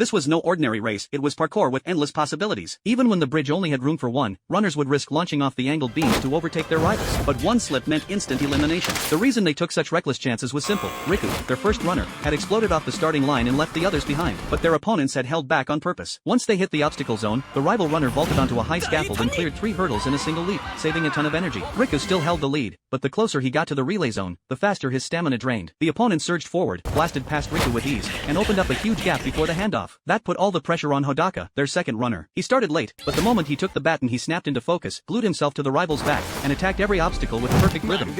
This was no ordinary race, it was parkour with endless possibilities. Even when the bridge only had room for one, runners would risk launching off the angled beams to overtake their rivals. But one slip meant instant elimination. The reason they took such reckless chances was simple. Riku, their first runner, had exploded off the starting line and left the others behind. But their opponents had held back on purpose. Once they hit the obstacle zone, the rival runner vaulted onto a high scaffold and cleared 3 hurdles in a single leap, saving a ton of energy. Riku still held the lead, but the closer he got to the relay zone, the faster his stamina drained. The opponent surged forward, blasted past Riku with ease, and opened up a huge gap before the handoff. That put all the pressure on Hodaka, their second runner. He started late, but the moment he took the baton he snapped into focus, glued himself to the rival's back, and attacked every obstacle with perfect rhythm.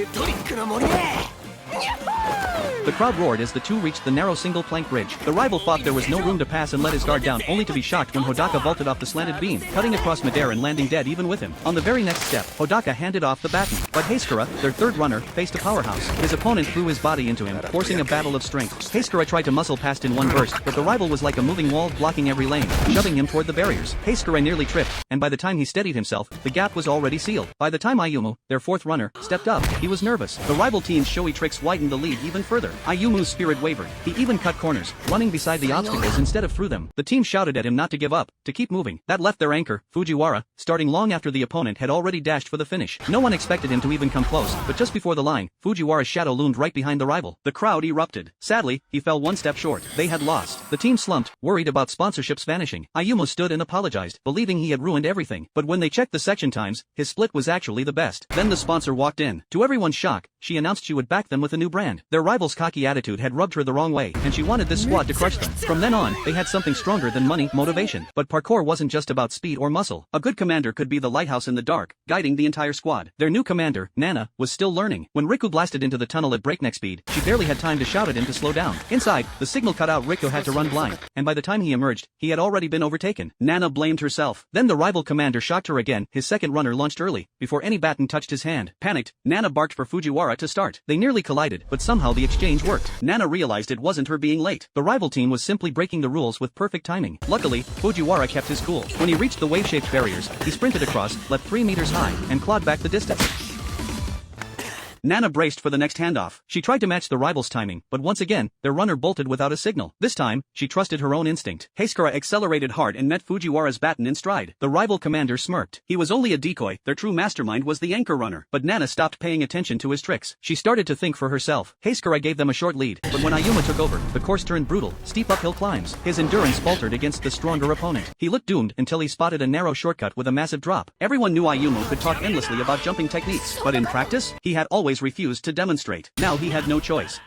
The crowd roared as the two reached the narrow single-plank bridge. The rival thought there was no room to pass and let his guard down, only to be shocked when Hodaka vaulted off the slanted beam, cutting across midair and landing dead even with him. On the very next step, Hodaka handed off the baton. But Hasekura, their third runner, faced a powerhouse. His opponent threw his body into him, forcing a battle of strength. Hasekura tried to muscle past in one burst, but the rival was like a moving wall blocking every lane, shoving him toward the barriers. Hasekura nearly tripped, and by the time he steadied himself, the gap was already sealed. By the time Ayumu, their fourth runner, stepped up, he was nervous. The rival team's showy tricks widened the lead even further. Ayumu's spirit wavered. He even cut corners, running beside the obstacles instead of through them. The team shouted at him not to give up, to keep moving. That left their anchor, Fujiwara, starting long after the opponent had already dashed for the finish. No one expected him to even come close, but just before the line, Fujiwara's shadow loomed right behind the rival. The crowd erupted. Sadly, he fell one step short. They had lost. The team slumped, worried about sponsorships vanishing. Ayumu stood and apologized, believing he had ruined everything. But when they checked the section times, his split was actually the best. Then the sponsor walked in. To everyone's shock, she announced she would back them with a new brand. Their rival's cocky attitude had rubbed her the wrong way, and she wanted this squad to crush them. From then on, they had something stronger than money, motivation. But parkour wasn't just about speed or muscle. A good commander could be the lighthouse in the dark, guiding the entire squad. Their new commander, Nana, was still learning. When Riku blasted into the tunnel at breakneck speed, she barely had time to shout at him to slow down. Inside, the signal cut out. Riku had to run blind, and by the time he emerged, he had already been overtaken. Nana blamed herself. Then the rival commander shocked her again. His second runner launched early, before any baton touched his hand. Panicked, Nana barked for Fujiwara to start. They nearly collided, but somehow the exchange worked. Nana realized it wasn't her being late. The rival team was simply breaking the rules with perfect timing. Luckily, Fujiwara kept his cool. When he reached the wave-shaped barriers, he sprinted across, leapt 3 meters high, and clawed back the distance. Nana braced for the next handoff. She tried to match the rival's timing, but once again, their runner bolted without a signal. This time, she trusted her own instinct. Hasekura accelerated hard and met Fujiwara's baton in stride. The rival commander smirked. He was only a decoy, their true mastermind was the anchor runner. But Nana stopped paying attention to his tricks. She started to think for herself. Hasekura gave them a short lead, but when Ayuma took over, the course turned brutal, steep uphill climbs. His endurance faltered against the stronger opponent. He looked doomed until he spotted a narrow shortcut with a massive drop. Everyone knew Ayumu could talk endlessly about jumping techniques, but in practice, he had always refused to demonstrate. Now he had no choice.